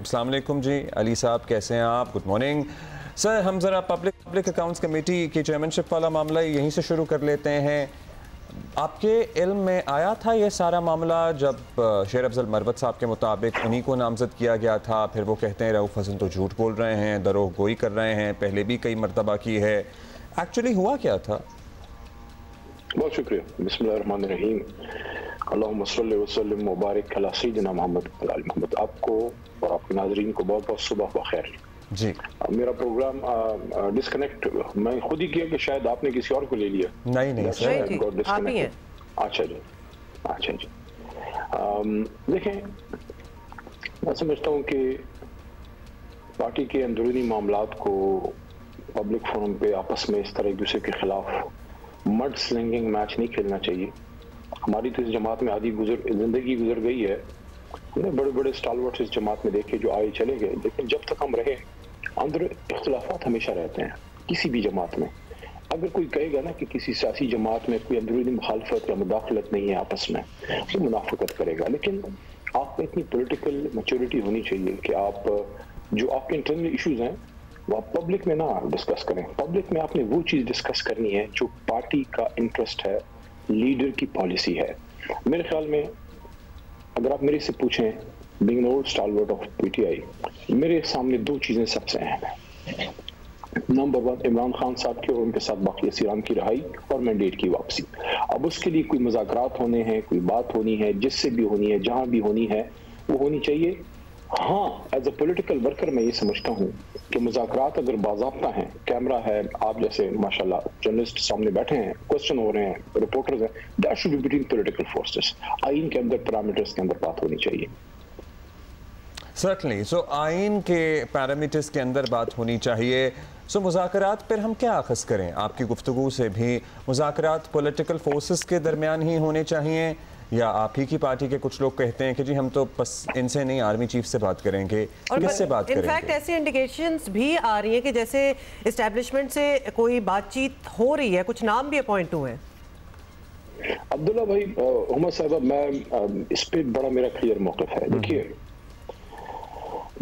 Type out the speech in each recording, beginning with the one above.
अस्सलाम वालेकुम जी। अली साहब कैसे हैं आप? Good morning sir. हम ज़रा पब्लिक अकाउंट्स कमेटी की चेयरमैनशिप वाला मामला यहीं से शुरू कर लेते हैं। आपके इल्म में आया था ये सारा मामला जब शेर अफजल मरवत साहब के मुताबिक उन्हीं को नामजद किया गया था, फिर वो कहते हैं रऊफ़ हसन तो झूठ बोल रहे हैं, दरोह गोई कर रहे हैं, पहले भी कई मरतबा की है। एक्चुअली हुआ क्या था? बहुत शुक्रिया। बिस्मिल्लाहिर्रहमानिर्रहीम। अल्लाहुम्मा सल्लि व सल्लिम व बारिक अला सय्यिदिना मोहम्मद व आले मोहम्मद। आपको और आपके नाज़रीन को बहुत बहुत सुबह बखैर जी। मेरा प्रोग्राम डिस्कनेक्ट मैं खुद ही किया कि शायद आपने किसी और को ले लिया। नहीं सर, आप ही हैं। अच्छा जी। देखें, मैं समझता हूँ कि पार्टी के अंदरूनी मामलात को पब्लिक फोरम पे आपस में इस तरह एक दूसरे के खिलाफ मड स्लिंगिंग मैच नहीं खेलना चाहिए। हमारी तो इस जमात में आधी जिंदगी गुजर गई है। हमने बड़े बड़े स्टालवर्ट्स इस जमात में देखे जो आए चले गए, लेकिन जब तक हम रहे अंदर इख्तिलाफात हमेशा रहते हैं किसी भी जमात में। अगर कोई कहेगा ना कि किसी सियासी जमात में कोई अंदरूनी मुखालफत या मुदाखलत नहीं है आपस में, तो मुनाफिकत करेगा। लेकिन आप में इतनी पॉलिटिकल मैच्योरिटी होनी चाहिए कि आप जो आपके इंटरनल इश्यूज हैं वो आप पब्लिक में ना डिस्कस करें। पब्लिक में आपने वो चीज़ डिस्कस करनी है जो पार्टी का इंटरेस्ट है, लीडर की पॉलिसी है। मेरे ख्याल में अगर आप मेरे से पूछें, being an old stalwart of PTI, मेरे सामने दो चीज़ें सबसे अहम हैं। नंबर वन, इमरान खान साहब की और उनके साथ बाकी असीरान की रिहाई और मैंडेट की वापसी। अब उसके लिए कोई मुज़ाकरात होने हैं, कोई बात होनी है, जिससे भी होनी है, जहां भी होनी है, वो होनी चाहिए। हाँ, एज ए पॉलिटिकल वर्कर मैं ये समझता हूँ कि मुज़ाकरात अगर बाज़ाब्ता हैं, कैमरा है, आप जैसे माशाल्लाह जर्नलिस्ट सामने बैठे हैं, क्वेश्चन हो रहे हैं, रिपोर्टर्स हैं, that should be between political forces. आइन के अंदर पैरामीटर्स के अंदर बात होनी चाहिए। सर्टनली। सो आइन के पैरामीटर्स के अंदर बात होनी चाहिए। सो मुज़ाकरात पर हम क्या अखज़ करें? आपकी गुफ्तगू से भी मुज़ाकरात पॉलिटिकल फोर्सेस के दरमियान ही होने चाहिए, या आप ही की पार्टी के कुछ लोग कहते हैं कि जी हम तो बस इनसे नहीं, आर्मी चीफ से बात करेंगे, किससे बात करेंगे? इनफैक्ट ऐसी इंडिकेशंस भी आ रही हैं कि जैसे एस्टैब्लिशमेंट से कोई बातचीत हो रही है, कुछ नाम भी अपॉइंट हुए हैं। अब्दुल्ला भाई, उमर साहब, मैं इस पे बड़ा मेरा क्लियर मौक़िफ़ है। देखिए,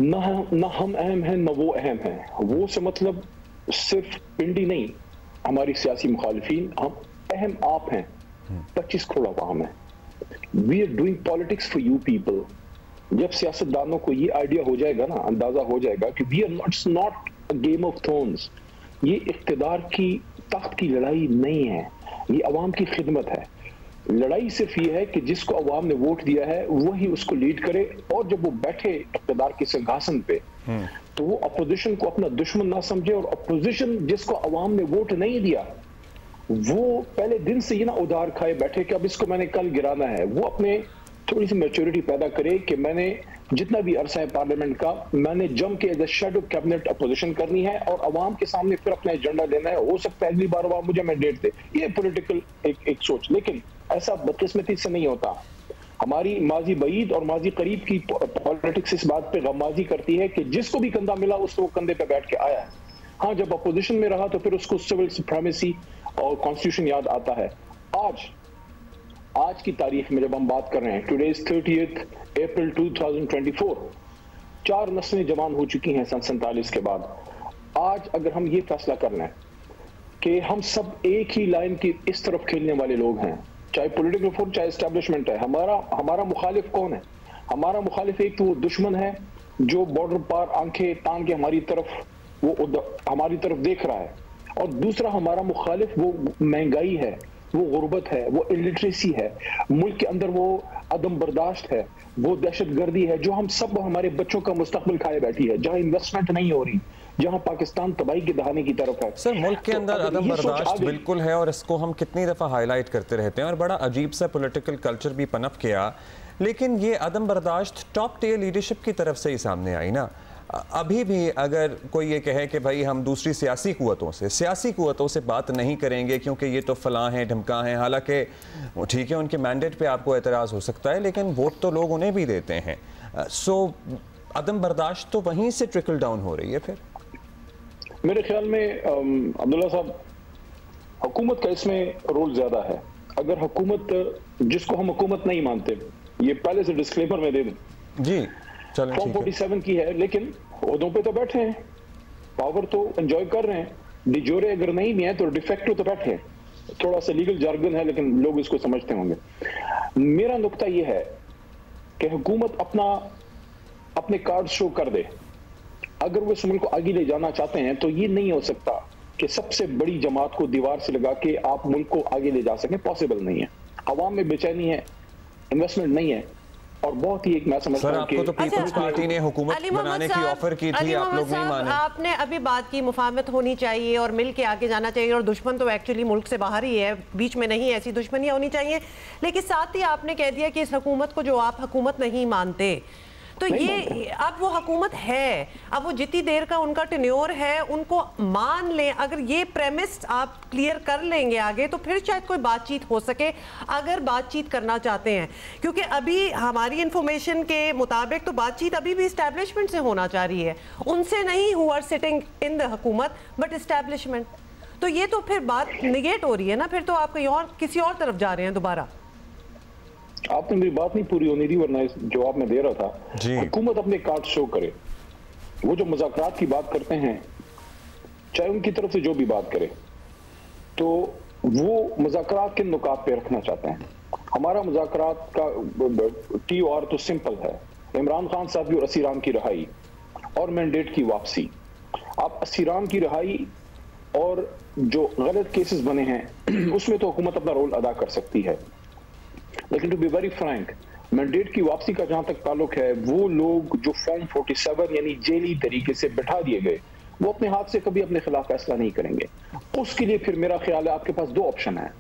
ना हम अहम हैं ना वो अहम हैं। वो से मतलब सिर्फ पिंडी नहीं, हमारी सियासी मुखालिफिन, हम अहम आप हैं। 25 करोड़ अवाम है। We are doing politics for you people. जब सियासतदानों को ये आइडिया हो जाएगा ना, अंदाजा हो जाएगा कि we are not a game of thrones, ये इख्तिदार की तख्त की लड़ाई नहीं है, ये अवाम की खिदमत है। लड़ाई सिर्फ ये है कि जिसको अवाम ने वोट दिया है वही उसको लीड करे, और जब वो बैठे इख्तिदार के सिंहासन पे तो वो अपोजिशन को अपना दुश्मन ना समझे, और अपोजिशन जिसको अवाम ने वोट नहीं दिया वो पहले दिन से ये ना उधार खाए बैठे कि अब इसको मैंने कल गिराना है। वो अपने थोड़ी सी मैच्योरिटी पैदा करे कि मैंने जितना भी अरसा है पार्लियामेंट का, मैंने जम के as a shadow cabinet opposition करनी है और अवाम के सामने फिर अपना एजेंडा देना है। हो सकता है अगली बार अवाम मुझे मैंडेट दे, ये पॉलिटिकल एक सोच। लेकिन ऐसा बदकिस्मती से नहीं होता। हमारी माजी बईद और माजी करीब की पॉलिटिक्स इस बात पे गमाजी करती है कि जिसको भी कंधा मिला उसको वो कंधे पे बैठ के आया है। हाँ, जब अपोजिशन में रहा तो फिर उसको सिविल सुप्रीमेसी और कॉन्स्टिट्यूशन याद आता है। आज की तारीख में जब हम बात कर रहे हैं, टुडे इज 30 अप्रैल 2024, 4 नस्लें जवान हो चुकी हैं सन 47 के बाद। आज अगर हम ये फैसला कर लें कि हम सब एक ही लाइन की इस तरफ खेलने वाले लोग हैं, चाहे पॉलिटिकल फोर्स चाहे एस्टैब्लिशमेंट है, हमारा मुखालिफ कौन है? हमारा मुखालिफ एक तो वो दुश्मन है जो बॉर्डर पार आंखें तान के हमारी तरफ देख रहा है, और दूसरा हमारा मुखालिफ वो महंगाई है, वो गुर्बत है, वो इलिटरेसी है, मुल्क के अंदर वो अदम बर्दाश्त है, वो दहशतगर्दी है जो हम सब हमारे बच्चों का मुस्तकबिल खाए बैठी है, जहां इन्वेस्टमेंट नहीं हो रही, जहां पाकिस्तान तबाही के दहाने की तरफ है। सर, मुल्क के अंदर अदम बर्दाश्त बिल्कुल है, और इसको हम कितनी दफ़ा हाईलाइट करते रहते हैं, और बड़ा अजीब सा पॉलिटिकल कल्चर भी पनप गया। लेकिन ये अदम बर्दाश्त टॉप टियर लीडरशिप की तरफ से ही सामने आई ना। अभी भी अगर कोई ये कहे कि भाई हम दूसरी सियासी कुव्वतों से बात नहीं करेंगे क्योंकि ये तो फलां हैं ढमका हैं, हालांकि ठीक है उनके मैंडेट पे आपको एतराज़ हो सकता है, लेकिन वोट तो लोग उन्हें भी देते हैं। सो अदम बर्दाश्त तो वहीं से ट्रिकल डाउन हो रही है। फिर मेरे ख्याल में अब्दुल्ला साहब, हुकूमत का इसमें रोल ज्यादा है। अगर हुकूमत, जिसको हम हुकूमत नहीं मानते, ये पहले से डिस्क्लेमर में दे दूं जी, फॉर्म 47 की है, लेकिन ओहदों पे तो बैठे हैं, पावर तो एंजॉय कर रहे हैं, डिजोरे अगर नहीं भी है तो डिफेक्टो तो बैठे हैं। थोड़ा सा लीगल जार्गन है लेकिन लोग इसको समझते होंगे। मेरा नुक्ता यह है कि हुकूमत अपने कार्ड शो कर दे। अगर वो इस मुल्क को आगे ले जाना चाहते हैं तो ये नहीं हो सकता कि सबसे बड़ी जमात को दीवार से लगा के आप मुल्क को आगे ले जा सकें, पॉसिबल नहीं है। अवाम में बेचैनी है, इन्वेस्टमेंट नहीं है, और बहुत ही एक मैं समझता हूं कि आपको तो पीपल्स पार्टी ने हुकूमत बनाने की ऑफर की थी, आप लोग नहीं माने। आपने अभी बात की मुफाहमत होनी चाहिए और मिल के आगे जाना चाहिए, और दुश्मन तो एक्चुअली मुल्क से बाहर ही है, बीच में नहीं, ऐसी दुश्मनियां होनी चाहिए। लेकिन साथ ही आपने कह दिया कि इस हुकूमत को जो आप हुकूमत नहीं मानते, तो ये अब वो हुकूमत है, अब वो जितनी देर का उनका टेन्योर है उनको मान लें। अगर ये प्रेमिस आप क्लियर कर लेंगे आगे तो फिर शायद कोई बातचीत हो सके, अगर बातचीत करना चाहते हैं। क्योंकि अभी हमारी इंफॉर्मेशन के मुताबिक तो बातचीत अभी भी इस्टेब्लिशमेंट से होना चाह रही है, उनसे नहीं, who are sitting in the हुकूमत बट इस्टेब्लिशमेंट। तो ये तो फिर बात निगेट हो रही है ना, फिर तो आप कहीं और किसी और तरफ जा रहे हैं दोबारा। आपने मेरी बात नहीं पूरी होनी थी, वरना जवाब मैं दे रहा था। हुकूमत अपने कार्ड शो करे। वो जो मुज़ाकरात की बात करते हैं, चाहे उनकी तरफ से जो भी बात करे, तो वो मुज़ाकरात किन नुकात पे रखना चाहते हैं। हमारा मुज़ाकरात का TOR तो सिंपल है, इमरान खान साहब की और असीरान की रिहाई और मैंडेट की वापसी। आप असीरान की रिहाई और जो गलत केसेस बने हैं उसमें तो हुकूमत अपना रोल अदा कर सकती है, लेकिन to be very frank, mandate की वापसी का जहां तक ताल्लुक है, वो लोग जो फॉर्म 47 यानी जेली तरीके से बिठा दिए गए, वो अपने हाथ से कभी अपने खिलाफ फैसला नहीं करेंगे। उसके लिए फिर मेरा ख्याल है आपके पास दो ऑप्शन है।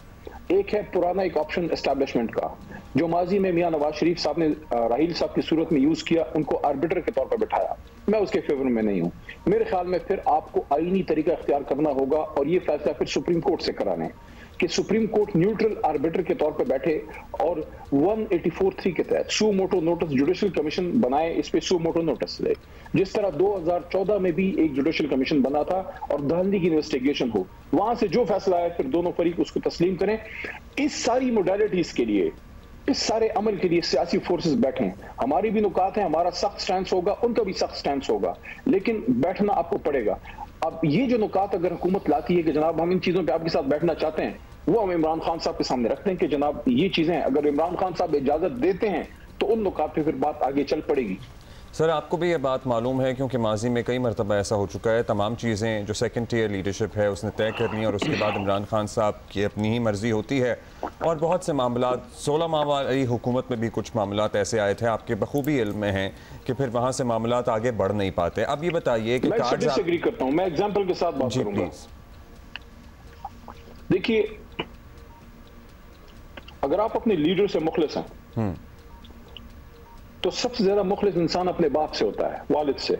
एक है पुराना एक ऑप्शन एस्टैब्लिशमेंट का, जो माजी में मियां नवाज शरीफ साहब ने राहील साहब की सूरत में यूज किया, उनको आर्बिटर के तौर पर बिठाया। मैं उसके फेवर में नहीं हूं। मेरे ख्याल में फिर आपको आईनी तरीका इख्तियार करना होगा और ये फैसला फिर सुप्रीम कोर्ट से कराने कि सुप्रीम कोर्ट न्यूट्रल आर्बिटर के तौर पर बैठे और 184(3) के तहत सू मोटो नोटिस जुडिशियल कमीशन बनाए, इस पे सू मोटो नोटिस ले, जिस तरह 2014 में भी एक जुडिशियल कमीशन बना था और धांधली की इन्वेस्टिगेशन हो, वहां से जो फैसला आए फिर दोनों फरीक उसको तस्लीम करें। इस सारी मोडालिटीज के लिए, इस सारे अमल के लिए सियासी फोर्सेस बैठे। हमारी भी नुकात है, हमारा सख्त स्टैंड होगा, उनका भी सख्त स्टैंड होगा, लेकिन बैठना आपको पड़ेगा। अब ये जो नुकात अगर हुकूमत लाती है कि जनाब हम इन चीजों पे आपके साथ बैठना चाहते हैं, वो हम इमरान खान साहब के सामने रखते हैं कि जनाब ये चीजें अगर इमरान खान साहब इजाजत देते हैं तो उन नुकात पे फिर बात आगे चल पड़ेगी। सर आपको भी ये बात मालूम है, क्योंकि माजी में कई मरतबा ऐसा हो चुका है, तमाम चीज़ें जो सेकंड टियर लीडरशिप है उसने तय करनी है और उसके बाद इमरान खान साहब की अपनी ही मर्जी होती है। और बहुत से मामला 16 माह वाली हुकूमत में भी कुछ मामला ऐसे आए थे, आपके बखूबी इल्म में हैं कि फिर वहाँ से मामला आगे बढ़ नहीं पाते। अब ये बताइए कि मैं डिसएग्री करता हूँ, मैं एग्जाम्पल के साथ बात करूंगा। देखिए, अगर आप अपने लीडर से मुखलिस हैं तो सबसे ज्यादा मुखलिस इंसान अपने बाप से होता है, वालिद से,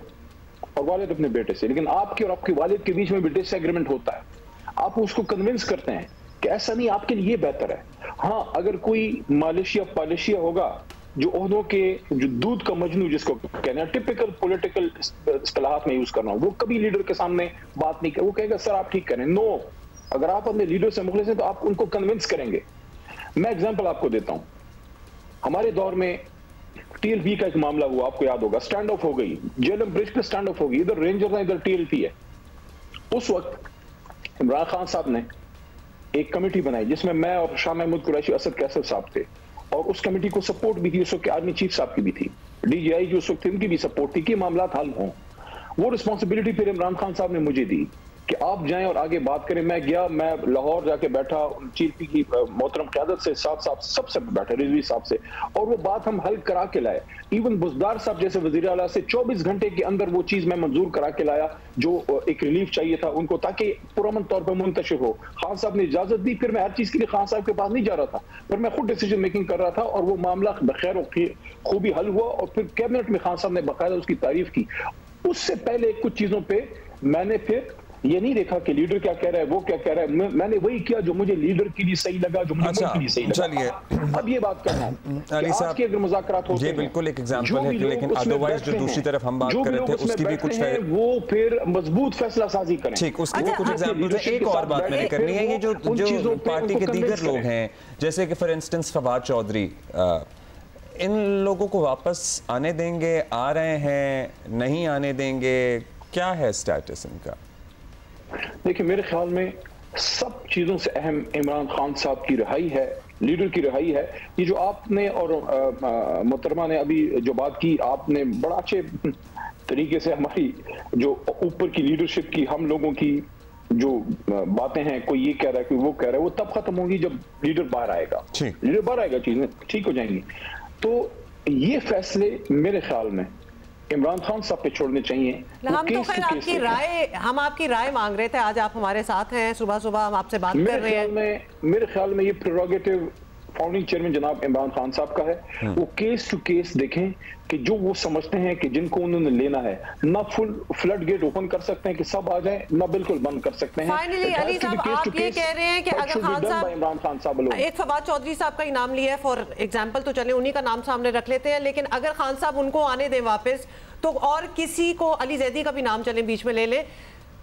और वालिद अपने बेटे से। लेकिन आपके और आपके वालिद के बीच में भी डिसएग्रीमेंट होता है। आप उसको कन्विंस करते हैं कि ऐसा नहीं, आपके लिए ये बेहतर है। हाँ, अगर कोई मालेशिया पालेशिया होगा जो ओहदों के जो दूध का मजनू जिसको कहना है, टिपिकल पॉलिटिकल इस्तिलाहात में यूज करना, वो कभी लीडर के सामने बात नहीं कर, वो कहेगा सर आप ठीक करें। नो, अगर आप अपने लीडर से मुखलिस हैं तो आप उनको कन्विंस करेंगे। मैं एग्जांपल आपको देता हूं। हमारे दौर में TLP का एक मामला हुआ, आपको याद होगा, स्टैंड ऑफ हो गई, जेलम ब्रिज पे स्टैंड ऑफ हो गई, इधर रेंजर है इधर TLP है। उस वक्त इमरान खान साहब ने एक कमेटी बनाई जिसमें मैं और शाह महमूद कुरैशी, असद कैसर साहब थे, और उस कमेटी को सपोर्ट भी थी उस वक्त आर्मी चीफ साहब की भी थी, DGI जो उस वक्त थी उनकी भी सपोर्ट थी कि मामला हल हों। वो रिस्पॉन्सिबिलिटी फिर इमरान खान साहब ने मुझे दी कि आप जाएं और आगे बात करें। मैं गया, मैं लाहौर जाके बैठा, चीफ की मोहतरम क़यादत से, साथ साहब सबसे बैठे, रिजवी साहब से, और वो बात हम हल करा के लाए। इवन बुज़दार साहब जैसे वज़ीर आला से 24 घंटे के अंदर वो चीज़ मैं मंजूर करा के लाया जो एक रिलीफ चाहिए था उनको, ताकि पुरअमन तौर पर मुंतशिर हो। खान साहब ने इजाज़त दी। फिर मैं हर चीज़ के लिए खान साहब के पास नहीं जा रहा था, पर मैं खुद डिसीजन मेकिंग कर रहा था और वो मामला बखैर खूबी हल हुआ। और फिर कैबिनेट में खान साहब ने बाकायदा उसकी तारीफ की। उससे पहले कुछ चीज़ों पर मैंने फिर ये नहीं देखा कि लीडर क्या कह रहा है, वो क्या कह रहा है, मैंने वही किया जो मुझे लीडर के लिए सही लगा, जो मुझे मुल्क के लिए सही लगा। चलिए, अब ये बात करना अली साहब की अगर मुज़ाकरात होते हैं, ये बिल्कुल एक एग्जांपल है, लेकिन अदरवाइज जो दूसरी तरफ हम बात कर रहे थे उसकी भी कुछ है, वो फिर मजबूत फैसला साजी करें। ठीक, उसकी भी कुछ एग्जांपल है। एक और बात मैंने करनी है, ये जो पार्टी के दीगर लोग हैं, जैसे कि फॉर इंस्टेंस फवाद चौधरी, इन लोगों को वापस आने देंगे, आ रहे हैं, नहीं आने देंगे, क्या है स्टेटस इनका? देखिए, मेरे ख्याल में सब चीजों से अहम इमरान खान साहब की रिहाई है, लीडर की रिहाई है। ये जो आपने और मोहतरमा ने अभी जो बात की, आपने बड़ा अच्छे तरीके से हमारी जो ऊपर की लीडरशिप की, हम लोगों की जो बातें हैं, कोई ये कह रहा है, कोई वो कह रहा है, वो तब खत्म होगी जब लीडर बाहर आएगा। लीडर बाहर आएगा, चीजें ठीक हो जाएंगी। तो ये फैसले मेरे ख्याल में इमरान खान साहब पे छोड़ने चाहिए। हम तो खैर आपकी राय, हम आपकी राय मांग रहे थे, आज आप हमारे साथ हैं, सुबह सुबह हम आपसे बात कर रहे हैं। मेरे ख्याल में ये प्रेरोगेटिव फाउंडिंग चेयरमैन जनाब इमरान खान साहब का है। वो केस टू केस देखें कि जो वो समझते हैं कि जिनको उन्होंने लेना है, ना फुल फ्लड गेट ओपन कर सकते हैं कि सब आ जाए, ना बिल्कुल बंद कर सकते हैं। फाइनली अली साहब, आप ये कह रहे हैं कि अगर इमरान खान साहब, एक फवाद चौधरी साहब का ही नाम लिया है फॉर एग्जाम्पल, तो चले उन्हीं का नाम सामने रख लेते हैं, लेकिन अगर खान साहब उनको आने दें वापस, तो और किसी को, अली जैदी का भी नाम चले बीच में ले ले,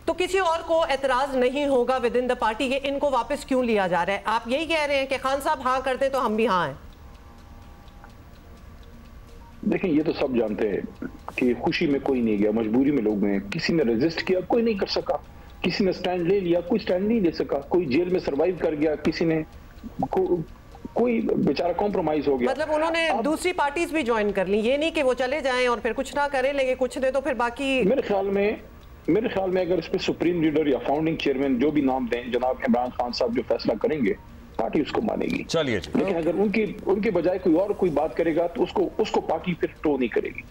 तो किसी और को एतराज नहीं होगा विद इन द पार्टी के इनको वापस क्यों लिया जा रहा है। आप यही कह रहे हैं कि खान साहब हाँ करते तो हम भी हाँ हैं? देखें, ये तो सब जानते हैं कि खुशी में कोई नहीं गया, मजबूरी में लोग हैं। किसी ने रेजिस्ट किया, कोई नहीं कर सका। किसी ने स्टैंड ले लिया, कोई स्टैंड नहीं ले सका। कोई जेल में सरवाइव कर गया, किसी ने कोई बेचारा कॉम्प्रोमाइज हो गया। मतलब उन्होंने दूसरी पार्टीज भी ज्वाइन कर ली, ये नहीं कि वो चले जाएं और फिर कुछ ना करें, लेकिन कुछ दे तो फिर बाकी। मेरे ख्याल में अगर इस पे सुप्रीम लीडर या फाउंडिंग चेयरमैन जो भी नाम दें, जनाब इमरान खान साहब जो फैसला करेंगे, पार्टी उसको मानेगी। चलिए, लेकिन अगर उनके बजाय कोई और कोई बात करेगा तो उसको पार्टी फिर टो नहीं करेगी।